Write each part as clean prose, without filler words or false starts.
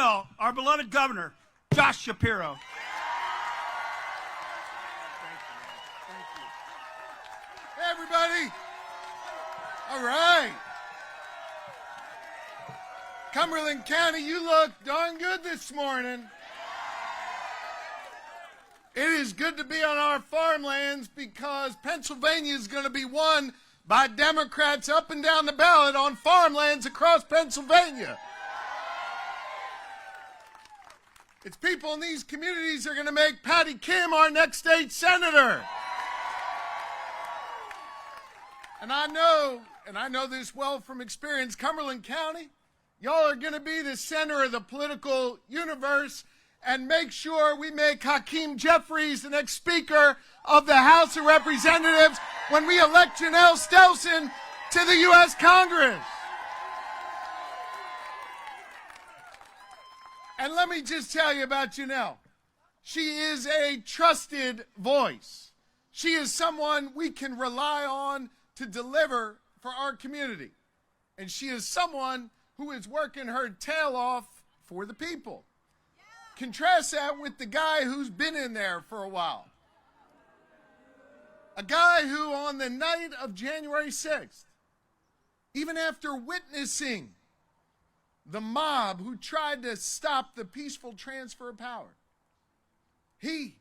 Carlisle, our beloved governor, Josh Shapiro. Thank you. Hey, everybody. All right. Cumberland County, you look darn good this morning. It is good to be on our farmlands because Pennsylvania is going to be won by Democrats up and down the ballot on farmlands across Pennsylvania. It's people in these communities that are going to make Patty Kim our next state senator. And I know this well from experience, Cumberland County, y'all are going to be the center of the political universe and make sure we make Hakeem Jeffries the next Speaker of the House of Representatives when we elect Janelle Stelson to the U.S. Congress. And let me just tell you about Janelle. She is a trusted voice. She is someone we can rely on to deliver for our community. And she is someone who is working her tail off for the people. Contrast that with the guy who's been in there for a while. A guy who on the night of January 6th, even after witnessing the mob who tried to stop the peaceful transfer of power, he,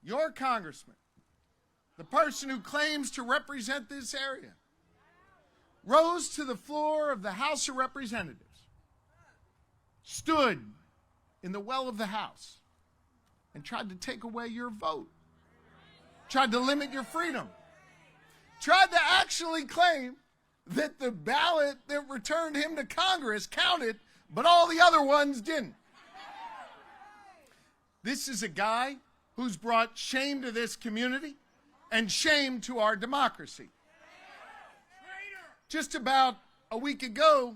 your congressman, the person who claims to represent this area, rose to the floor of the House of Representatives, stood in the well of the House, and tried to take away your vote, tried to limit your freedom, tried to actually claim that the ballot that returned him to Congress counted, but all the other ones didn't. This is a guy who's brought shame to this community and shame to our democracy. Just about a week ago,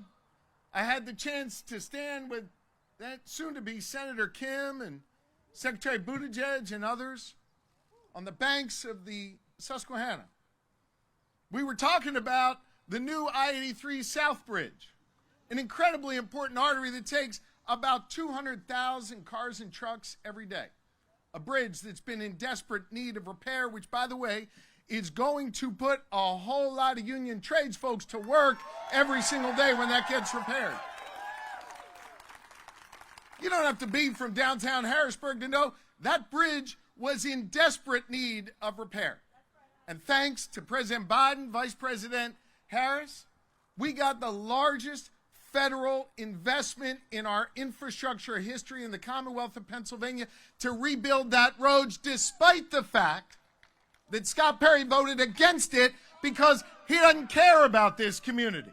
I had the chance to stand with that soon-to-be Senator Kim and Secretary Buttigieg and others on the banks of the Susquehanna. We were talking about the new I-83 South Bridge, an incredibly important artery that takes about 200,000 cars and trucks every day. A bridge that's been in desperate need of repair, which, by the way, is going to put a whole lot of union trades folks to work every single day when that gets repaired. You don't have to be from downtown Harrisburg to know that bridge was in desperate need of repair. And thanks to President Biden, Vice President Harris, we got the largest federal investment in our infrastructure history in the Commonwealth of Pennsylvania to rebuild that road, despite the fact that Scott Perry voted against it because he doesn't care about this community.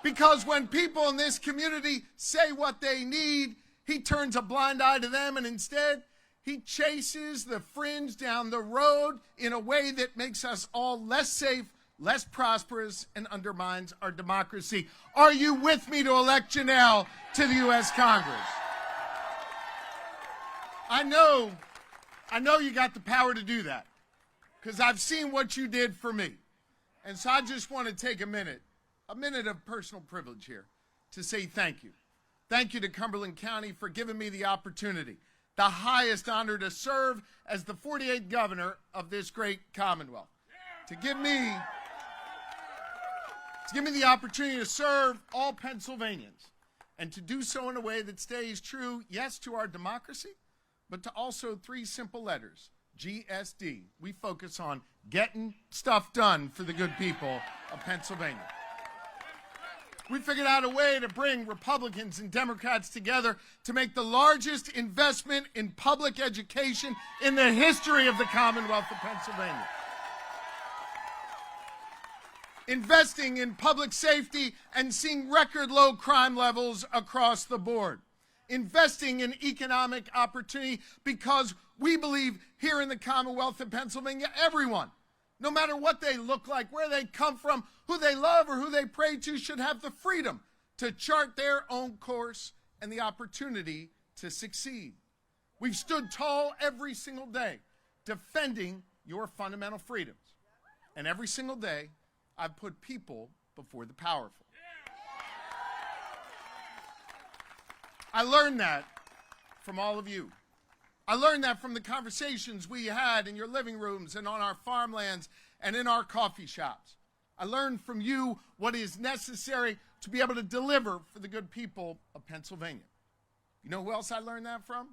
Because when people in this community say what they need, he turns a blind eye to them, and instead he chases the fringe down the road in a way that makes us all less safe, less prosperous, and undermines our democracy. Are you with me to elect Janelle to the U.S. Congress? I know you got the power to do that, because I've seen what you did for me. And so I just want to take a minute of personal privilege here to say thank you. Thank you to Cumberland County for giving me the opportunity, the highest honor to serve as the 48th governor of this great Commonwealth. To give me the opportunity to serve all Pennsylvanians and to do so in a way that stays true, yes, to our democracy, but to also three simple letters, GSD. We focus on getting stuff done for the good people of Pennsylvania. We figured out a way to bring Republicans and Democrats together to make the largest investment in public education in the history of the Commonwealth of Pennsylvania. Investing in public safety and seeing record low crime levels across the board. Investing in economic opportunity because we believe here in the Commonwealth of Pennsylvania, everyone, no matter what they look like, where they come from, who they love or who they pray to, should have the freedom to chart their own course and the opportunity to succeed. We've stood tall every single day defending your fundamental freedoms. And every single day, I've put people before the powerful. I learned that from all of you. I learned that from the conversations we had in your living rooms and on our farmlands and in our coffee shops. I learned from you what is necessary to be able to deliver for the good people of Pennsylvania. You know who else I learned that from?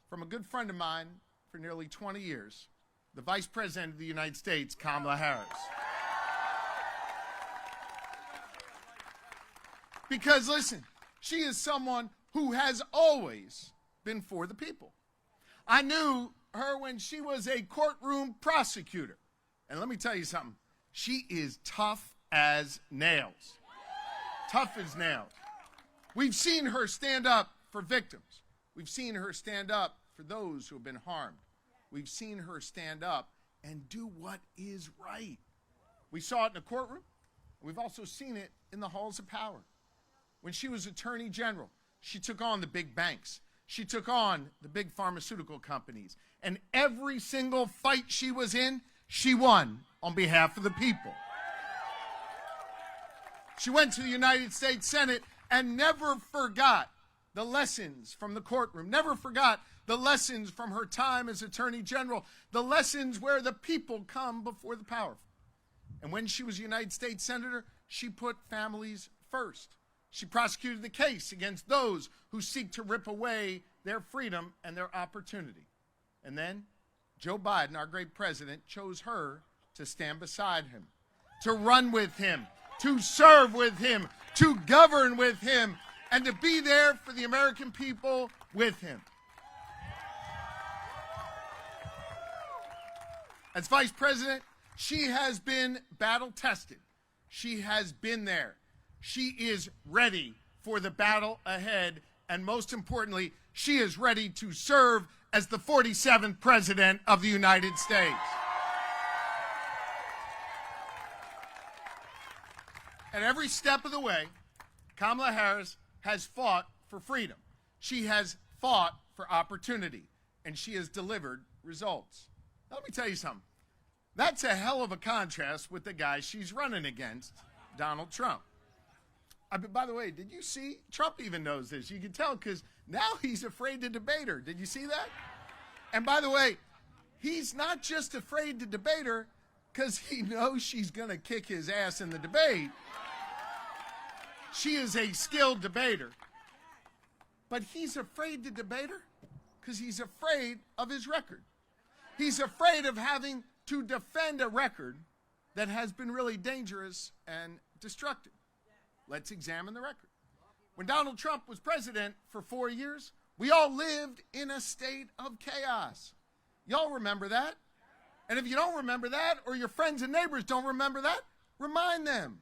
From a good friend of mine for nearly 20 years, the Vice President of the United States, Kamala Harris. Because, listen, she is someone who has always been for the people. I knew her when she was a courtroom prosecutor. And let me tell you something. She is tough as nails. Tough as nails. We've seen her stand up for victims. We've seen her stand up for those who have been harmed. We've seen her stand up and do what is right. We saw it in the courtroom. We've also seen it in the halls of power. When she was Attorney General, she took on the big banks. She took on the big pharmaceutical companies. And every single fight she was in, she won on behalf of the people. She went to the United States Senate and never forgot the lessons from the courtroom, never forgot the lessons from her time as Attorney General, the lessons where the people come before the powerful. And when she was United States Senator, she put families first. She prosecuted the case against those who seek to rip away their freedom and their opportunity. And then Joe Biden, our great president, chose her to stand beside him, to run with him, to serve with him, to govern with him, and to be there for the American people with him. As Vice President, she has been battle-tested. She has been there. She is ready for the battle ahead, and most importantly, she is ready to serve as the 47th President of the United States. At every step of the way, Kamala Harris has fought for freedom. She has fought for opportunity, and she has delivered results. Now, let me tell you something. That's a hell of a contrast with the guy she's running against, Donald Trump. By the way, did you see? Trump even knows this. You can tell because now he's afraid to debate her. Did you see that? And by the way, he's not just afraid to debate her because he knows she's going to kick his ass in the debate. She is a skilled debater. But he's afraid to debate her because he's afraid of his record. He's afraid of having to defend a record that has been really dangerous and destructive. Let's examine the record. When Donald Trump was president for 4 years, we all lived in a state of chaos. Y'all remember that? And if you don't remember that, or your friends and neighbors don't remember that, remind them.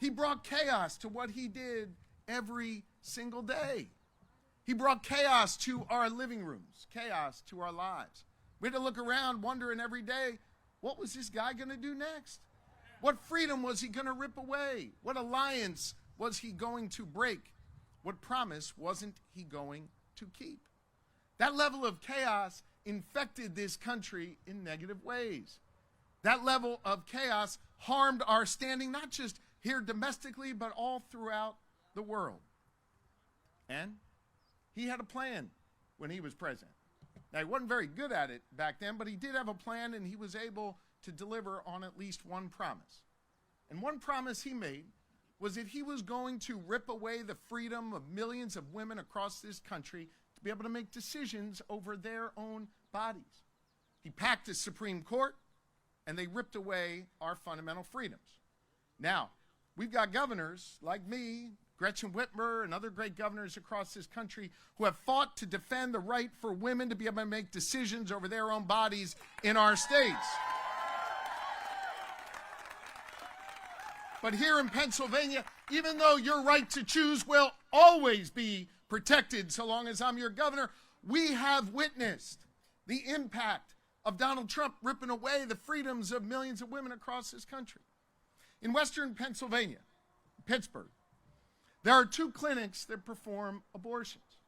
He brought chaos to what he did every single day. He brought chaos to our living rooms, chaos to our lives. We had to look around wondering every day, what was this guy going to do next? What freedom was he going to rip away? What alliance was he going to break? What promise wasn't he going to keep? That level of chaos infected this country in negative ways. That level of chaos harmed our standing, not just here domestically, but all throughout the world. And he had a plan when he was president. Now, he wasn't very good at it back then, but he did have a plan, and he was able to deliver on at least one promise. And one promise he made was that he was going to rip away the freedom of millions of women across this country to be able to make decisions over their own bodies. He packed the Supreme Court, and they ripped away our fundamental freedoms. Now, we've got governors like me, Gretchen Whitmer, and other great governors across this country who have fought to defend the right for women to be able to make decisions over their own bodies in our states. But here in Pennsylvania, even though your right to choose will always be protected so long as I'm your governor, we have witnessed the impact of Donald Trump ripping away the freedoms of millions of women across this country. In western Pennsylvania, Pittsburgh, there are 2 clinics that perform abortions.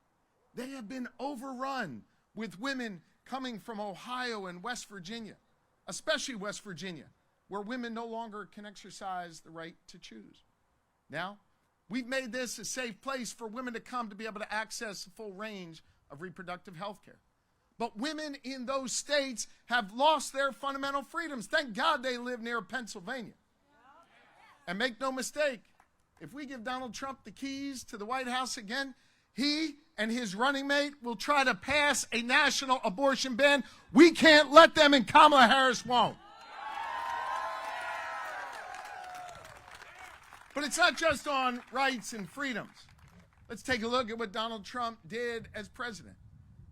They have been overrun with women coming from Ohio and West Virginia, especially West Virginia, where women no longer can exercise the right to choose. Now, We've made this a safe place for women to come to be able to access the full range of reproductive health care. But women in those states have lost their fundamental freedoms. Thank God they live near Pennsylvania. And make no mistake, if we give Donald Trump the keys to the White House again, he and his running mate will try to pass a national abortion ban. We can't let them, and Kamala Harris won't. But it's not just on rights and freedoms. Let's take a look at what Donald Trump did as president.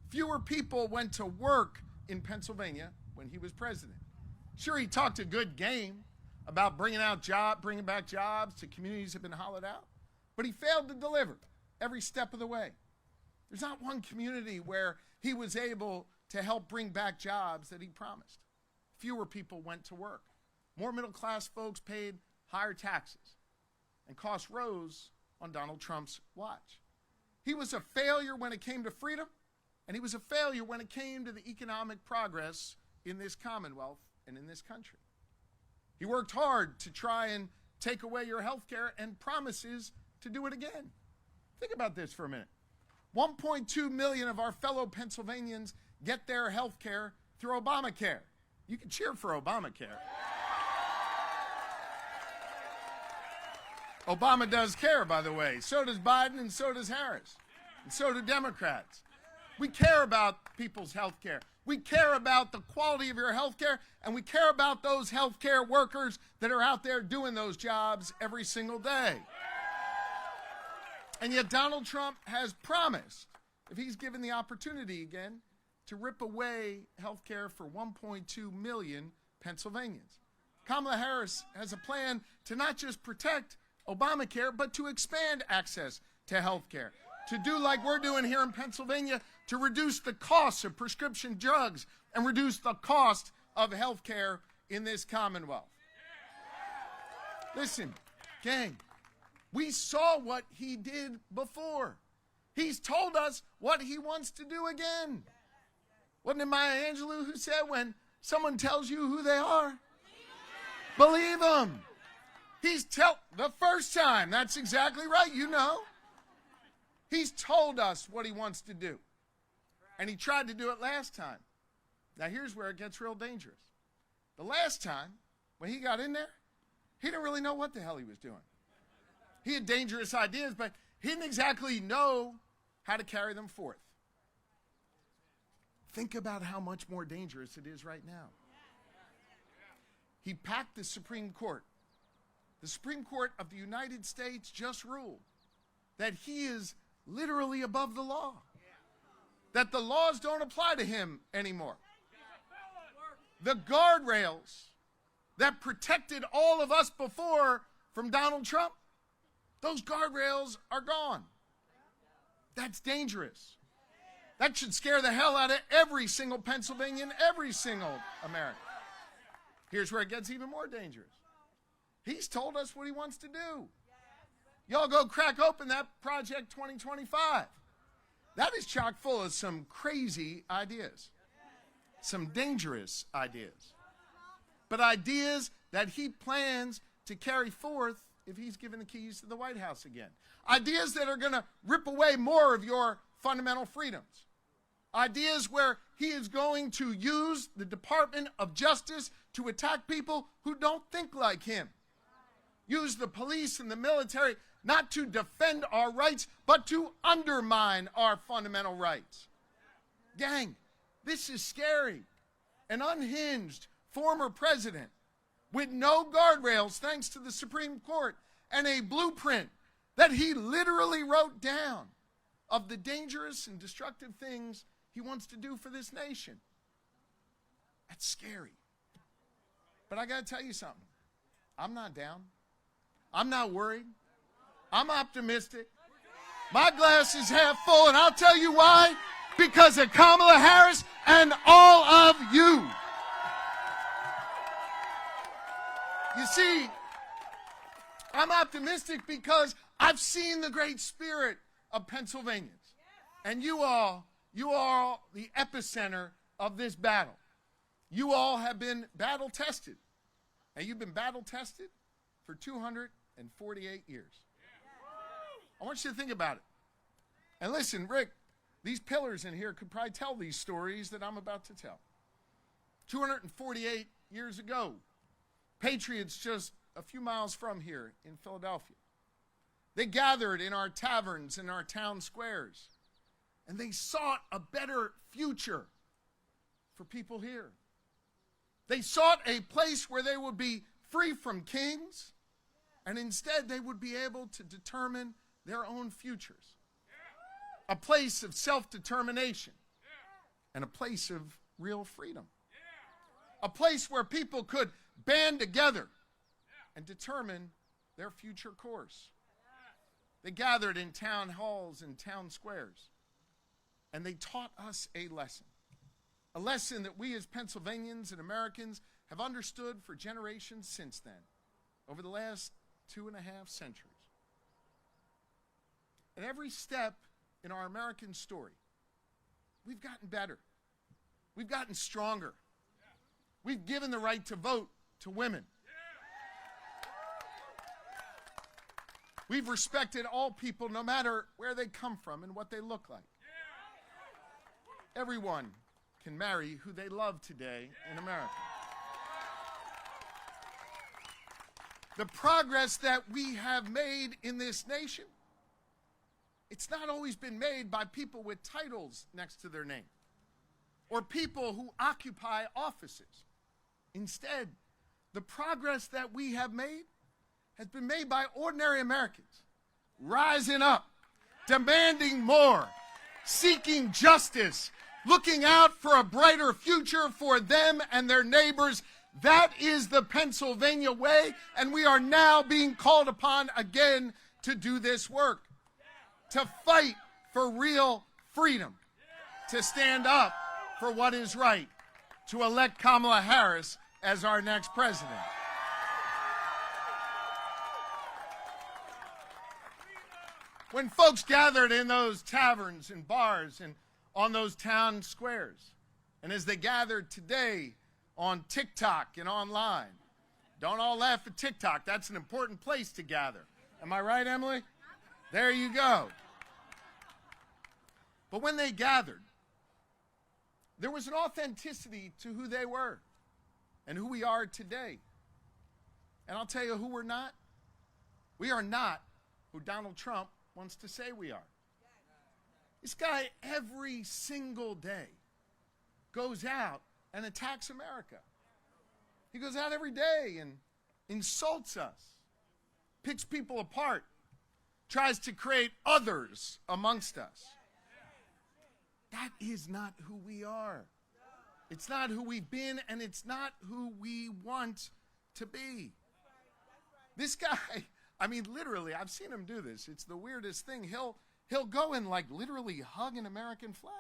Fewer people went to work in Pennsylvania when he was president. Sure, he talked a good game about bringing back jobs to communities that have been hollowed out, but he failed to deliver every step of the way. There's not one community where he was able to help bring back jobs that he promised. Fewer people went to work. More middle-class folks paid higher taxes, and costs rose on Donald Trump's watch. He was a failure when it came to freedom, and he was a failure when it came to the economic progress in this Commonwealth and in this country. He worked hard to try and take away your health care and promises to do it again. Think about this for a minute. 1.2 million of our fellow Pennsylvanians get their health care through Obamacare. You can cheer for Obamacare. Obama does care, by the way. So does Biden, and so does Harris. And so do Democrats. We care about people's health care. We care about the quality of your health care, and we care about those health care workers that are out there doing those jobs every single day. And yet Donald Trump has promised, if he's given the opportunity again, to rip away health care for 1.2 million Pennsylvanians. Kamala Harris has a plan to not just protect Obamacare, but to expand access to health care. To do like we're doing here in Pennsylvania, to reduce the costs of prescription drugs and reduce the cost of health care in this Commonwealth. Listen, gang, we saw what he did before. He's told us what he wants to do again. Wasn't it Maya Angelou who said, when someone tells you who they are, believe them? The first time, that's exactly right, you know. He's told us what he wants to do. And he tried to do it last time. Now here's where it gets real dangerous. The last time, when he got in there, he didn't really know what the hell he was doing. He had dangerous ideas, but he didn't exactly know how to carry them forth. Think about how much more dangerous it is right now. He packed the Supreme Court. The Supreme Court of the United States just ruled that he is literally above the law, that the laws don't apply to him anymore. The guardrails that protected all of us before from Donald Trump, those guardrails are gone. That's dangerous. That should scare the hell out of every single Pennsylvanian, every single American. Here's where it gets even more dangerous. He's told us what he wants to do. Y'all go crack open that Project 2025. That is chock full of some crazy ideas, some dangerous ideas, but ideas that he plans to carry forth if he's given the keys to the White House again. Ideas that are going to rip away more of your fundamental freedoms. Ideas where he is going to use the Department of Justice to attack people who don't think like him. Use the police and the military not to defend our rights, but to undermine our fundamental rights. Gang, this is scary. An unhinged former president with no guardrails thanks to the Supreme Court and a blueprint that he literally wrote down of the dangerous and destructive things he wants to do for this nation. That's scary. But I got to tell you something. I'm not down. I'm not worried. I'm optimistic. My glass is half full, and I'll tell you why. Because of Kamala Harris and all of you. You see, I'm optimistic because I've seen the great spirit of Pennsylvanians. And you all are the epicenter of this battle. You all have been battle tested. And you've been battle tested for 248 years. I want you to think about it. And listen, Rick, these pillars in here could probably tell these stories that I'm about to tell. 248 years ago, patriots just a few miles from here in Philadelphia, they gathered in our taverns and our town squares, and they sought a better future for people here. They sought a place where they would be free from kings, and instead they would be able to determine their own futures. A place of self-determination and a place of real freedom. A place where people could band together and determine their future course. They gathered in town halls and town squares, and they taught us a lesson that we as Pennsylvanians and Americans have understood for generations since then, over the last 2.5 centuries. At every step in our American story, we've gotten better. We've gotten stronger. We've given the right to vote to women. We've respected all people no matter where they come from and what they look like. Everyone can marry who they love today in America. The progress that we have made in this nation, it's not always been made by people with titles next to their name or people who occupy offices. Instead, the progress that we have made has been made by ordinary Americans rising up, demanding more, seeking justice, looking out for a brighter future for them and their neighbors. That is the Pennsylvania way, and we are now being called upon again to do this work, to fight for real freedom, to stand up for what is right, to elect Kamala Harris as our next president. When folks gathered in those taverns and bars and on those town squares, and as they gathered today on TikTok and online, don't all laugh at TikTok. That's an important place to gather. Am I right, Emily? There you go. But when they gathered, there was an authenticity to who they were and who we are today. And I'll tell you who we're not. We are not who Donald Trump wants to say we are. This guy every single day goes out and attacks America. He goes out every day and insults us, picks people apart, tries to create others amongst us. That is not who we are. It's not who we've been, and it's not who we want to be. This guy, I mean, literally, I've seen him do this. It's the weirdest thing. He'll go and like literally hug an American flag.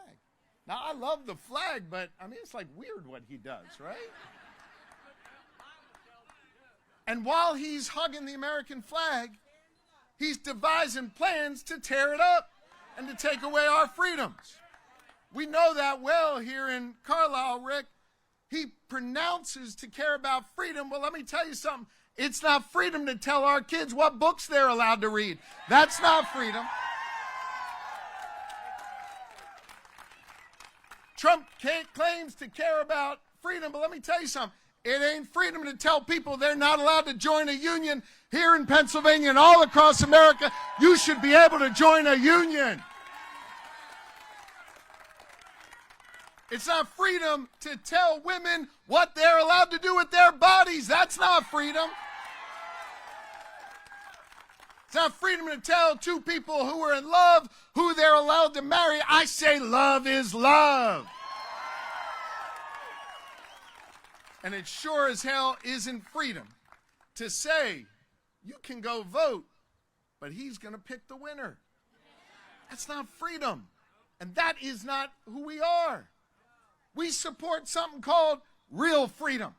Now, I love the flag, but I mean, it's like weird what he does, right? And while he's hugging the American flag, he's devising plans to tear it up and to take away our freedoms. We know that well here in Carlisle, Rick. He pronounces to care about freedom. Well, let me tell you something. It's not freedom to tell our kids what books they're allowed to read. That's not freedom. Trump claims to care about freedom, but let me tell you something. It ain't freedom to tell people they're not allowed to join a union here in Pennsylvania and all across America. You should be able to join a union. It's not freedom to tell women what they're allowed to do with their bodies. That's not freedom. It's not freedom to tell two people who are in love who they're allowed to marry. I say love is love. And it sure as hell isn't freedom to say you can go vote, but he's going to pick the winner. That's not freedom. And that is not who we are. We support something called real freedom.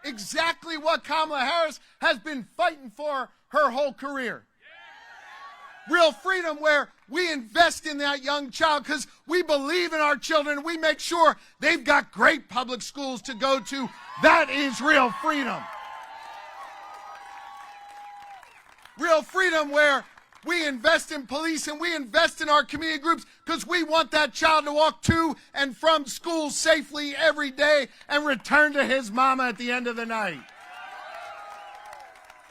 Exactly what Kamala Harris has been fighting for her whole career. Real freedom where we invest in that young child because we believe in our children. We make sure they've got great public schools to go to. That is real freedom. Real freedom where We invest in police and we invest in our community groups because we want that child to walk to and from school safely every day and return to his mama at the end of the night.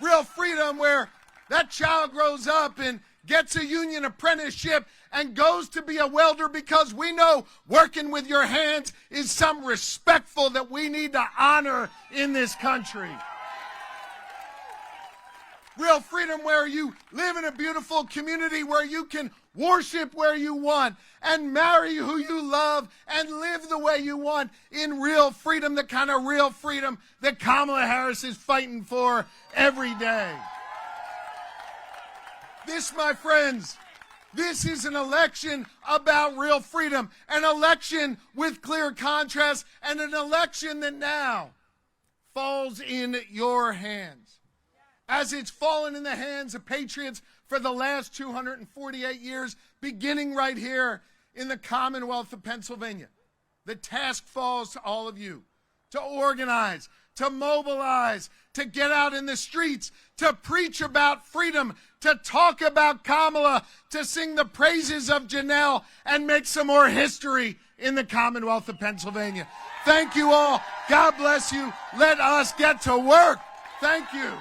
Real freedom where that child grows up and gets a union apprenticeship and goes to be a welder because we know working with your hands is something respectful that we need to honor in this country. Real freedom where you live in a beautiful community where you can worship where you want and marry who you love and live the way you want in real freedom, the kind of real freedom that Kamala Harris is fighting for every day. This, my friends, this is an election about real freedom, an election with clear contrast, and an election that now falls in your hands. As it's fallen in the hands of patriots for the last 248 years, beginning right here in the Commonwealth of Pennsylvania. The task falls to all of you to organize, to mobilize, to get out in the streets, to preach about freedom, to talk about Kamala, to sing the praises of Janelle, and make some more history in the Commonwealth of Pennsylvania. Thank you all. God bless you. Let us get to work. Thank you.